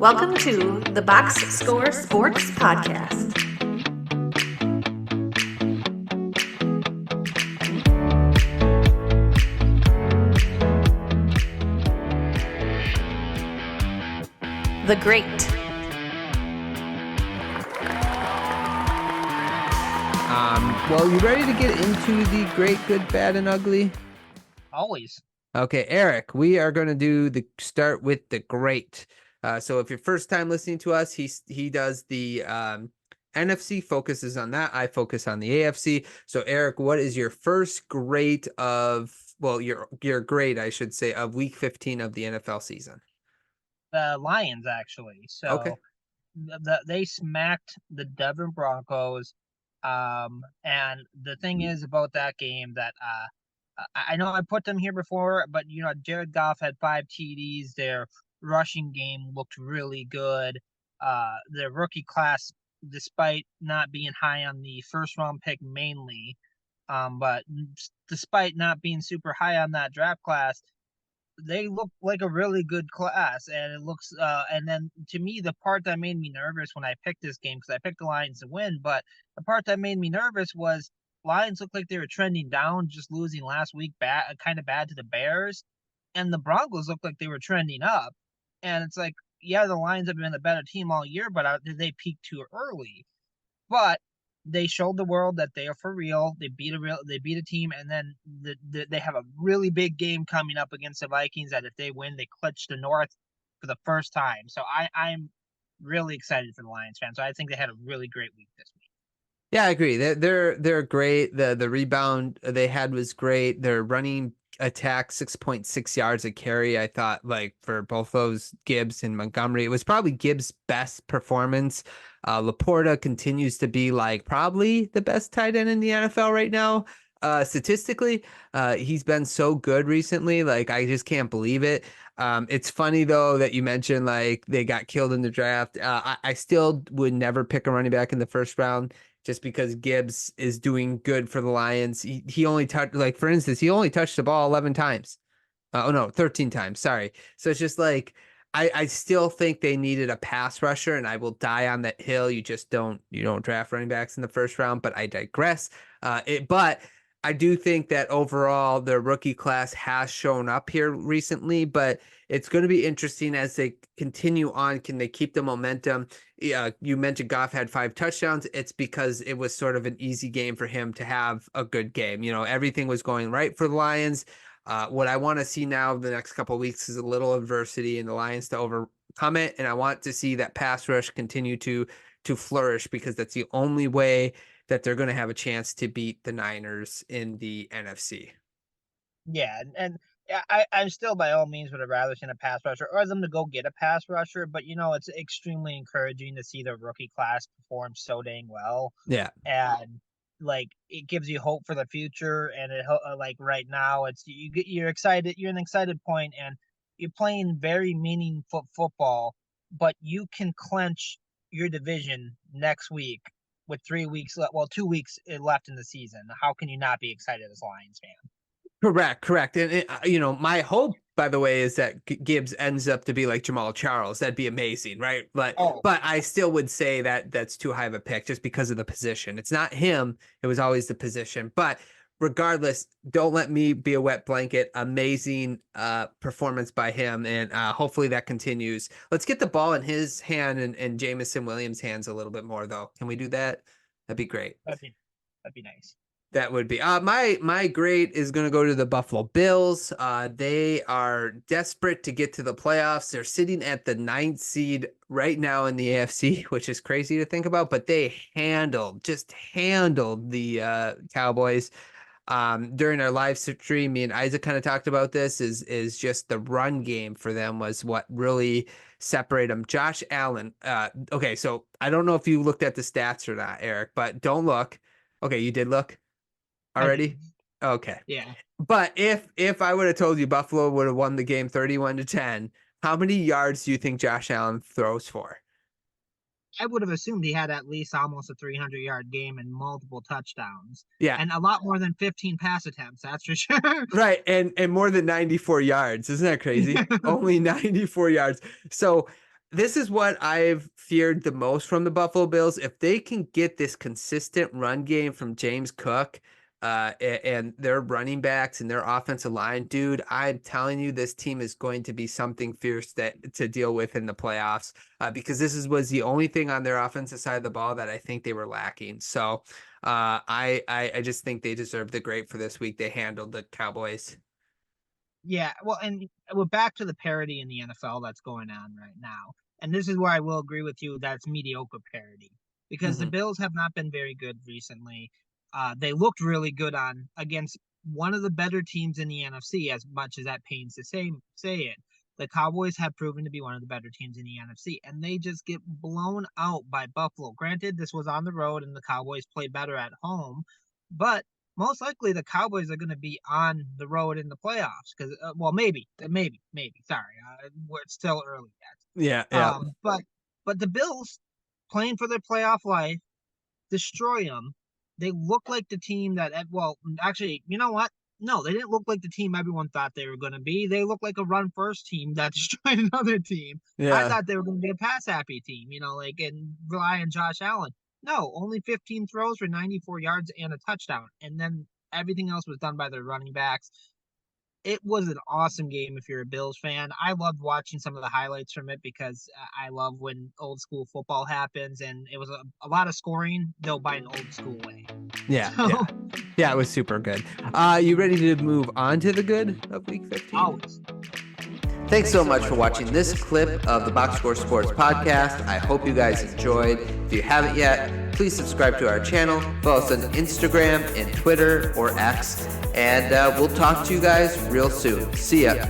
Welcome to the Box Score Sports Podcast. The Great. Well, you ready to get into the great, good, bad, and ugly? Always. Okay, Eric, we are going to start with the great. So if you're first time listening to us, he does the NFC, focuses on that. I focus on the AFC. So Eric, what is your first great your great, I should say, of week 15 of the NFL season? The Lions, actually. So okay. They smacked the Denver Broncos. And the thing is about that game that I know I put them here before, but Jared Goff had 5 TDs. Their rushing game looked really good. Their rookie class, despite not being high on the first round pick mainly, but despite not being super high on that draft class, they look like a really good class, and it looks and then to me the part that made me nervous when I picked this game, because I picked the Lions to win, but the part that made me nervous was Lions looked like they were trending down, just losing last week kind of bad to the Bears, and the Broncos looked like they were trending up. And it's like, yeah, the Lions have been a better team all year, but did they peak too early? But they showed the world that they are for real. They beat a team, and then they have a really big game coming up against the Vikings that if they win, they clinch the North for the first time. So I'm really excited for the Lions fans. So I think they had a really great week this week. Yeah, I agree. They're great. The rebound they had was great. Their running attack, 6.6 yards a carry. I thought, like, for both those, Gibbs and Montgomery, it was probably Gibbs' best performance. Laporta continues to be like probably the best tight end in the NFL right now. Statistically, he's been so good recently. Like, I just can't believe it. It's funny though that you mentioned like they got killed in the draft. I still would never pick a running back in the first round, just because Gibbs is doing good for the Lions. He only touched, like, for instance, he only touched the ball 11 times. 13 times. Sorry. So it's just like, I still think they needed a pass rusher, and I will die on that hill. You don't draft running backs in the first round, but I digress. But I do think that overall their rookie class has shown up here recently, but it's going to be interesting as they continue on. Can they keep the momentum? You mentioned Goff had 5 touchdowns. It's because it was sort of an easy game for him to have a good game. Everything was going right for the Lions. What I want to see now the next couple of weeks is a little adversity in the Lions to overcome it. And I want to see that pass rush continue to flourish, because that's the only way that they're going to have a chance to beat the Niners in the NFC. Yeah, and I'm still by all means would have rather seen a pass rusher or them to go get a pass rusher, but it's extremely encouraging to see the rookie class perform so dang well. Yeah. And like, it gives you hope for the future, and it like right now you're excited, you're an excited point, and you're playing very meaningful football, but you can clinch your division next week with 2 weeks left in the season. How can you not be excited as a Lions fan? Correct. And my hope, by the way, is that Gibbs ends up to be like Jamal Charles. That'd be amazing, right? But I still would say that that's too high of a pick just because of the position. It's not him. It was always the position. But regardless, don't let me be a wet blanket. Amazing performance by him, and hopefully that continues. Let's get the ball in his hand and Jamison Williams' hands a little bit more, though. Can we do that? That'd be great. That'd be nice. That would be my great is going to go to the Buffalo Bills. They are desperate to get to the playoffs. They're sitting at the 9th seed right now in the AFC, which is crazy to think about, but they handled the Cowboys. During our live stream, me and Isaac kind of talked about this, is just the run game for them was what really separated them. Josh Allen. Okay, so I don't know if you looked at the stats or not, Eric, but don't look. Okay, you did look already? Okay. Yeah. But if I would have told you Buffalo would have won the game 31-10, how many yards do you think Josh Allen throws for? I would have assumed he had at least almost a 300-yard game and multiple touchdowns. Yeah. And a lot more than 15 pass attempts, that's for sure. Right. And more than 94 yards. Isn't that crazy? Only 94 yards. So this is what I've feared the most from the Buffalo Bills. If they can get this consistent run game from James Cook, and their running backs and their offensive line, dude, I'm telling you, this team is going to be something fierce to deal with in the playoffs, because was the only thing on their offensive side of the ball that I think they were lacking. So I just think they deserve the great for this week. They handled the Cowboys. Yeah, well, and we're back to the parity in the NFL that's going on right now. And this is where I will agree with you, that's mediocre parity, because the Bills have not been very good recently. They looked really good against one of the better teams in the NFC, as much as that pains to say it. The Cowboys have proven to be one of the better teams in the NFC, and they just get blown out by Buffalo. Granted, this was on the road, and the Cowboys play better at home, but most likely the Cowboys are going to be on the road in the playoffs because, maybe. Sorry, it's still early yet. Yeah. But the Bills playing for their playoff life, destroy them. They look like the team that, actually, you know what? No, they didn't look like the team everyone thought they were going to be. They look like a run-first team that destroyed another team. Yeah. I thought they were going to be a pass-happy team, and rely on Josh Allen. No, only 15 throws for 94 yards and a touchdown. And then everything else was done by their running backs. It was an awesome game if you're a Bills fan. I loved watching some of the highlights from it because I love when old school football happens, and it was a lot of scoring, though by an old school way. Yeah, it was super good. You ready to move on to the good of Week 15? Always. Thanks so much for watching this clip of the Box Score Sports podcast. I hope you guys enjoyed. If you haven't yet, please subscribe to our channel. Follow us on Instagram and Twitter or X. And we'll talk to you guys real soon. See ya.